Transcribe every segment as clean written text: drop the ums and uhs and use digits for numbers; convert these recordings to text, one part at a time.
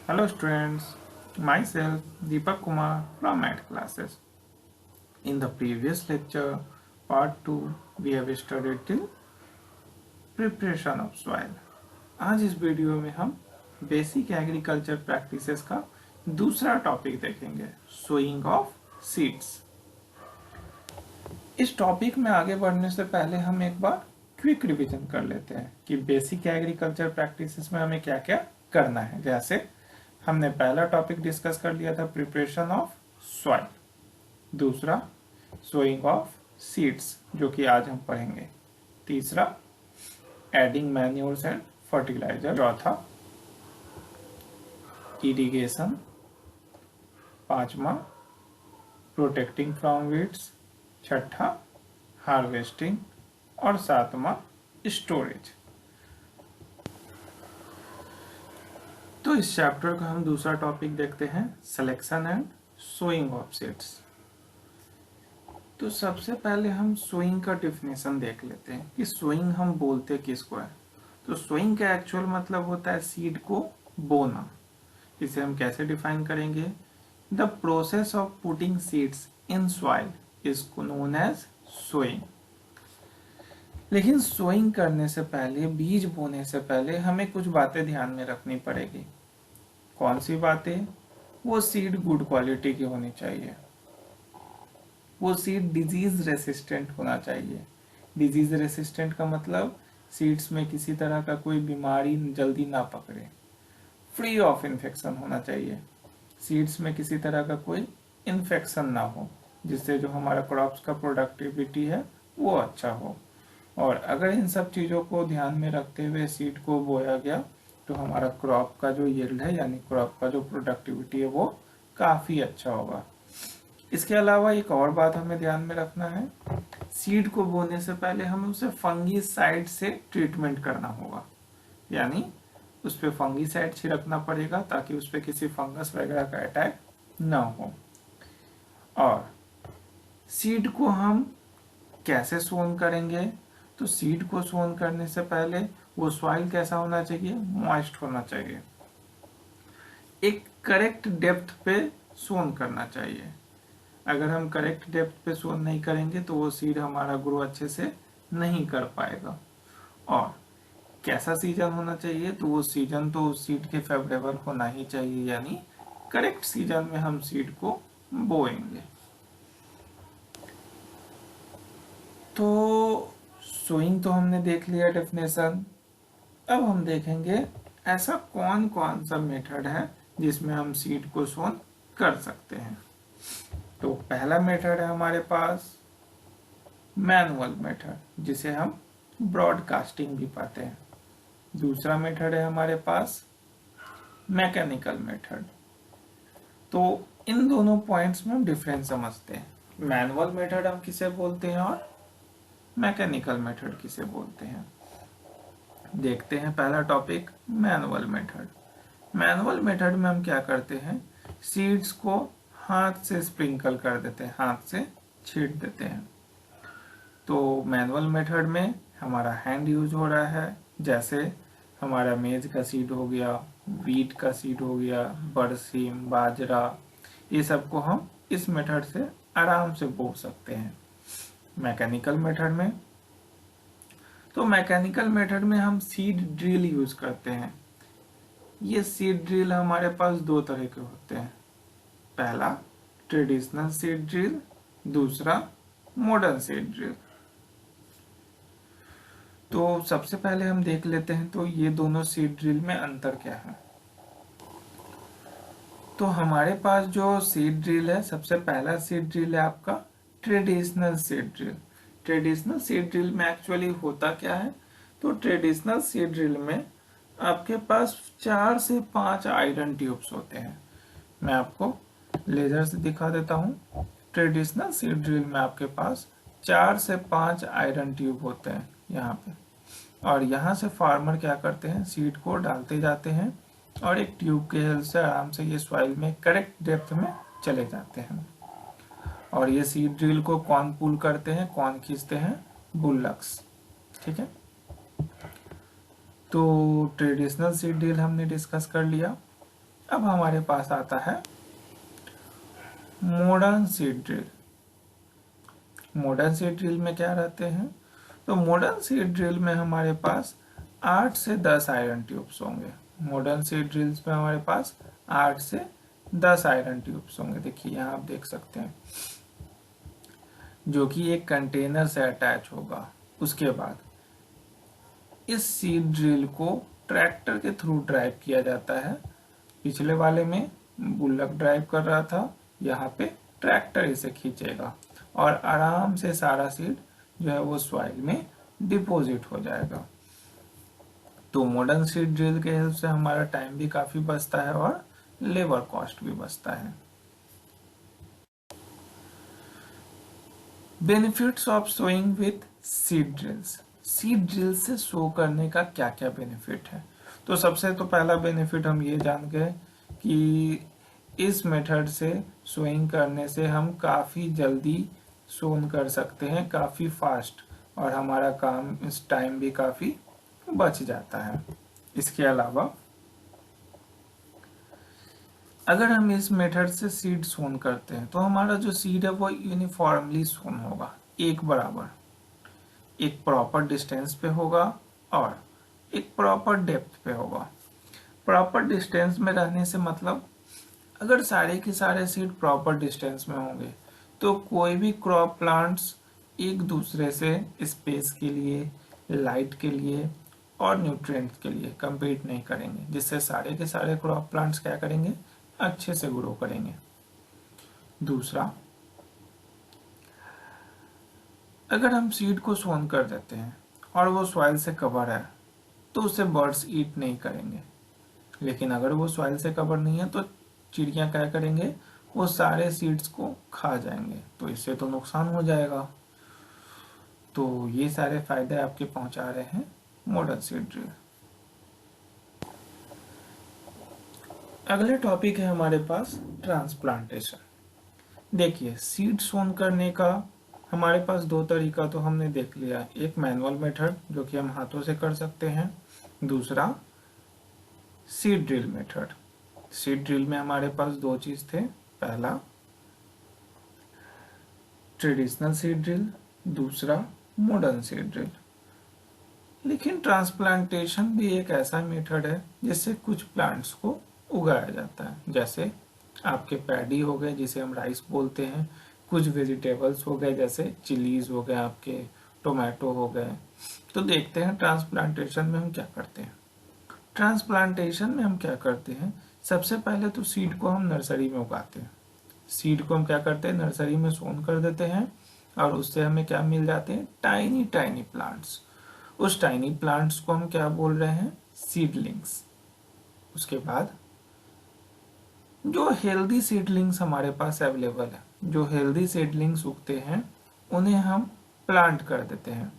Hello students, myself Deepak Kumar from Math classes. In the previous lecture, part 2, we have studied till preparation of soil. आज इस video में हम basic agriculture practices का दूसरा topic देखेंगे, sowing of seeds. इस topic में आगे बढ़ने से पहले हम एक बार क्विक रिवीजन कर लेते हैं कि बेसिक एग्रीकल्चर प्रैक्टिसेस में हमें क्या क्या करना है। जैसे हमने पहला टॉपिक डिस्कस कर लिया था प्रिपरेशन ऑफ सॉइल, दूसरा सोइंग ऑफ सीड्स जो कि आज हम पढ़ेंगे, तीसरा एडिंग मैन्योर्स एंड फर्टिलाइजर, चौथा इरिगेशन, पांचवा प्रोटेक्टिंग फ्रॉम वीड्स, छठा हार्वेस्टिंग और सातवां स्टोरेज। तो इस चैप्टर का हम दूसरा टॉपिक देखते हैं, selection and sowing of seeds. तो सबसे पहले हम सोइंग का डिफिनेशन देख लेते हैं कि सोइंग हम बोलते किसको है। तो सोइंग का एक्चुअल मतलब होता है सीड को बोना। इसे हम कैसे डिफाइन करेंगे? The process of putting seeds in soil is known as sowing. लेकिन सोइंग करने से पहले, बीज बोने से पहले हमें कुछ बातें ध्यान में रखनी पड़ेगी। कौन सी बातें? वो सीड गुड क्वालिटी की होनी चाहिए, वो सीड डिजीज रेसिस्टेंट होना चाहिए। डिजीज रेसिस्टेंट का मतलब सीड्स में किसी तरह का कोई बीमारी जल्दी ना पकड़े, फ्री ऑफ इन्फेक्शन होना चाहिए, सीड्स में किसी तरह का कोई इन्फेक्शन ना हो, जिससे जो हमारा क्रॉप्स का प्रोडक्टिविटी है वो अच्छा हो। और अगर इन सब चीज़ों को ध्यान में रखते हुए सीड को बोया गया तो हमारा क्रॉप का जो यील्ड है यानी क्रॉप का जो प्रोडक्टिविटी है वो काफ़ी अच्छा होगा। इसके अलावा एक और बात हमें ध्यान में रखना है, सीड को बोने से पहले हमें उसे फंगीसाइड से ट्रीटमेंट करना होगा, यानी उस पर फंगीसाइड छिड़कना पड़ेगा ताकि उस पर किसी फंगस वगैरह का अटैक ना हो। और सीड को हम कैसे सोन करेंगे? तो सीड को सोन करने से पहले वो सॉइल कैसा होना चाहिए? मॉइस्ट होना चाहिए, एक करेक्ट डेप्थ पे सोन करना चाहिए। अगर हम करेक्ट डेप्थ पे सोन नहीं करेंगे तो वो सीड हमारा ग्रो अच्छे से नहीं कर पाएगा। और कैसा सीजन होना चाहिए? तो वो सीजन तो उस सीड के फेवरेबल होना ही चाहिए, यानी करेक्ट सीजन में हम सीड को बोएंगे। तो सोइंग तो हमने देख लिया डेफिनेशन। अब हम देखेंगे ऐसा कौन कौन सा मेथड है जिसमें हम सीड को सोन कर सकते हैं। तो पहला मेथड है हमारे पास मैनुअल मेथड, जिसे हम ब्रॉडकास्टिंग भी पाते हैं। दूसरा मेथड है हमारे पास मैकेनिकल मेथड। तो इन दोनों पॉइंट्स में हम डिफरेंस समझते हैं। मैनुअल मेथड हम किसे बोलते हैं और मैकेनिकल मेथड किसे बोलते हैं। देखते हैं पहला topic, manual method. Manual method में हम क्या करते हैं, सीड्स को हाथ से स्प्रिंकल कर देते हैं, हाथ से छींट देते हैं। तो मैनुअल मेथड में हमारा हैंड यूज हो रहा है, जैसे हमारा मेज का सीड हो गया, वीट का सीड हो गया, बरसीम, बाजरा, ये सब को हम इस मेथड से आराम से बो सकते हैं। मैकेनिकल मेथड में, तो मैकेनिकल मेथड में हम सीड ड्रिल यूज करते हैं। ये सीड ड्रिल हमारे पास दो तरह के होते हैं, पहला ट्रेडिशनल सीड ड्रिल, दूसरा मॉडर्न सीड ड्रिल। तो सबसे पहले हम देख लेते हैं तो ये दोनों सीड ड्रिल में अंतर क्या है। तो हमारे पास जो सीड ड्रिल है, सबसे पहला सीड ड्रिल है आपका traditional seed drill. Traditional seed drill में एक्चुअली होता क्या है? तो ट्रेडिशनल सीड ड्रिल में आपके पास 4 से 5 आयरन ट्यूब्स होते हैं। मैं आपको लेजर से दिखा देता हूँ। ट्रेडिशनल सीड ड्रिल में आपके पास 4 से 5 आयरन ट्यूब होते हैं यहाँ पे, और यहाँ से फार्मर क्या करते हैं, सीड को डालते जाते हैं और एक ट्यूब के हेल्प से आराम से ये सॉइल में करेक्ट डेप्थ में चले जाते हैं। और ये सीड ड्रिल को कौन पुल करते हैं, कौन खींचते हैं? बुलक्स। ठीक है, तो ट्रेडिशनल सीड ड्रिल हमने डिस्कस कर लिया। अब हमारे पास आता है modern seed drill. Modern seed drill में क्या रहते हैं? तो मॉडर्न सीड ड्रिल में हमारे पास 8 से 10 आयरन ट्यूब्स होंगे। मॉडर्न सीड ड्रिल्स में हमारे पास 8 से 10 आयरन ट्यूब्स होंगे। देखिए यहाँ आप देख सकते हैं, जो कि एक कंटेनर से अटैच होगा। उसके बाद इस सीड ड्रिल को ट्रैक्टर के थ्रू ड्राइव किया जाता है। पिछले वाले में बुल्लक ड्राइव कर रहा था, यहाँ पे ट्रैक्टर इसे खींचेगा और आराम से सारा सीड जो है वो सॉइल में डिपॉजिट हो जाएगा। तो मॉडर्न सीड ड्रिल के हेल्प से हमारा टाइम भी काफी बचता है और लेबर कॉस्ट भी बचता है। Benefits of sowing with seed drills. Seed drill से सो करने का क्या क्या बेनिफिट है? तो सबसे तो पहला बेनिफिट हम ये जान गए कि इस मेथड से सोइंग करने से हम काफ़ी जल्दी सोन कर सकते हैं, काफ़ी फास्ट, और हमारा काम इस टाइम भी काफ़ी बच जाता है। इसके अलावा अगर हम इस मेथड से सीड सोन करते हैं तो हमारा जो सीड है वो यूनिफॉर्मली सोन होगा, एक बराबर, एक प्रॉपर डिस्टेंस पे होगा और एक प्रॉपर डेप्थ पे होगा। प्रॉपर डिस्टेंस में रहने से मतलब अगर सारे के सारे सीड प्रॉपर डिस्टेंस में होंगे तो कोई भी क्रॉप प्लांट्स एक दूसरे से स्पेस के लिए, लाइट के लिए और न्यूट्रिएंट्स के लिए compete नहीं करेंगे, जिससे सारे के सारे क्रॉप प्लांट्स क्या करेंगे, अच्छे से ग्रो करेंगे। दूसरा, अगर हम सीड को सोन कर देते हैं और वो सॉइल से कवर है तो उसे बर्ड्स ईट नहीं करेंगे। लेकिन अगर वो सॉइल से कवर नहीं है तो चिड़ियाँ क्या करेंगे, वो सारे सीड्स को खा जाएंगे, तो इससे तो नुकसान हो जाएगा। तो ये सारे फायदे आपके पहुंचा रहे हैं मॉडर्न सीड ड्रिल। अगले टॉपिक है हमारे पास ट्रांसप्लांटेशन। देखिए, सीड सोन करने का हमारे पास दो तरीका तो हमने देख लिया। एक मैनुअल मेथड जो कि हम हाथों से कर सकते हैं, दूसरा seed drill method. Seed drill में हमारे पास दो चीज थे, पहला ट्रेडिशनल सीड ड्रिल, दूसरा मॉडर्न सीड ड्रिल। लेकिन ट्रांसप्लांटेशन भी एक ऐसा मेथड है जिससे कुछ प्लांट्स को उगाया जाता है। जैसे आपके पैडी हो गए जिसे हम राइस बोलते हैं, कुछ वेजिटेबल्स हो गए जैसे चिलीज हो गए, आपके टोमेटो हो गए। तो देखते हैं ट्रांसप्लांटेशन में हम क्या करते हैं। ट्रांसप्लांटेशन में हम क्या करते हैं, सबसे पहले तो सीड को हम नर्सरी में उगाते हैं। सीड को हम क्या करते हैं, नर्सरी में सोन कर देते हैं और उससे हमें क्या मिल जाते हैं, टाइनी टाइनी प्लांट्स। उस टाइनी प्लांट्स को हम क्या बोल रहे हैं, सीडलिंग्स। उसके बाद जो हेल्दी सीडलिंग्स हमारे पास अवेलेबल है, जो हेल्दी सीडलिंग्स उगते हैं, उन्हें हम प्लांट कर देते हैं।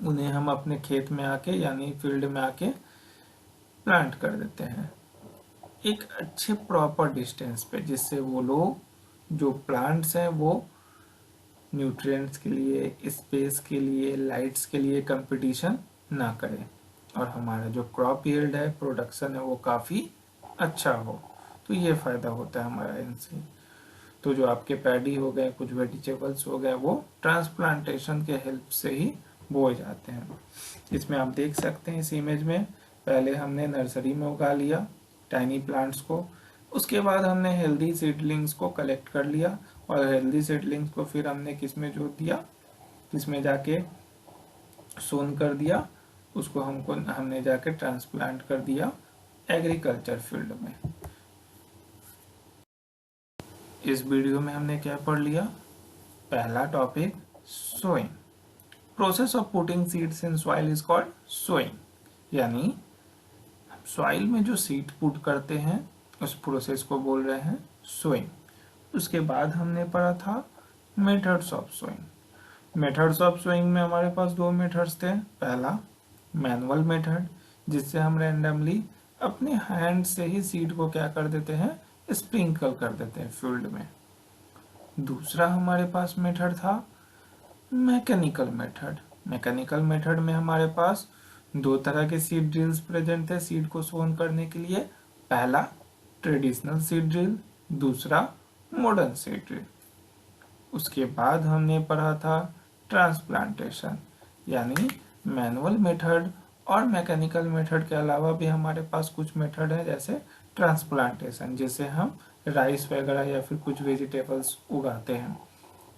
उन्हें हम अपने खेत में आके यानी फील्ड में आके प्लांट कर देते हैं एक अच्छे प्रॉपर डिस्टेंस पे, जिससे वो लोग जो प्लांट्स हैं वो न्यूट्रिएंट्स के लिए, स्पेस के लिए, लाइट्स के लिए कंपटीशन ना करें और हमारा जो क्रॉप यील्ड है, प्रोडक्शन है, वो काफ़ी अच्छा हो। तो ये फ़ायदा होता है हमारा इनसे। तो जो आपके पैडी हो गए, कुछ वेजिटेबल्स हो गए, वो ट्रांसप्लांटेशन के हेल्प से ही बोए जाते हैं। इसमें आप देख सकते हैं इस इमेज में, पहले हमने नर्सरी में उगा लिया टाइनी प्लांट्स को, उसके बाद हमने हेल्दी सीडलिंग्स को कलेक्ट कर लिया और हेल्दी सीडलिंग्स को फिर हमने किस में जोत दिया, किसमें जाके सोन कर दिया, उसको हमने जाके ट्रांसप्लांट कर दिया एग्रीकल्चर फील्ड में। इस वीडियो में हमने क्या पढ़ लिया, पहला topic sowing. Process of putting seeds in soil is called sowing, यानी सॉइल में जो सीड पुट करते हैं उस प्रोसेस को बोल रहे हैं सोइंग। उसके बाद हमने पढ़ा था methods of sowing. Methods of sowing में हमारे पास दो मेथड्स थे, पहला मैनुअल मेथड जिससे हम रैंडमली अपने हैंड से ही सीड को क्या कर देते हैं, स्प्रिंकल कर देते हैं फील्ड में। दूसरा हमारे पास मेथड था मैकेनिकल मेथड। मैकेनिकल मेथड में हमारे पास दो तरह के सीड ड्रिल्स प्रेजेंट थे सीड को सोन करने के लिए। पहला ट्रेडिशनल सीड ड्रिल, दूसरा मॉडर्न सीड ड्रिल। उसके बाद हमने पढ़ा था ट्रांसप्लांटेशन, यानी मैनुअल मेथड और मैकेनिकल मेथड के अलावा भी हमारे पास कुछ मेथड है, जैसे ट्रांसप्लांटेशन, जिसे हम राइस वगैरह या फिर कुछ वेजिटेबल्स उगाते हैं।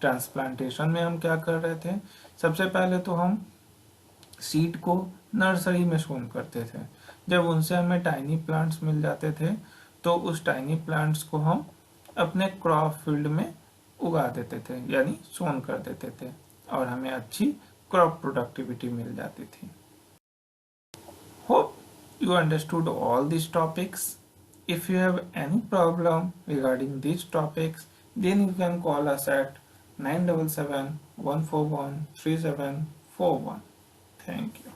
ट्रांसप्लांटेशन में हम क्या कर रहे थे, सबसे पहले तो हम सीड को नर्सरी में सोन करते थे। जब उनसे हमें टाइनी प्लांट्स मिल जाते थे तो उस टाइनी प्लांट्स को हम अपने क्रॉप फील्ड में उगा देते थे, यानी सोन कर देते थे, और हमें अच्छी क्रॉप प्रोडक्टिविटी मिल जाती थी। Hope you understood all these topics. If you have any problem regarding these topics, then you can call us at 977 141 3741. Thank you.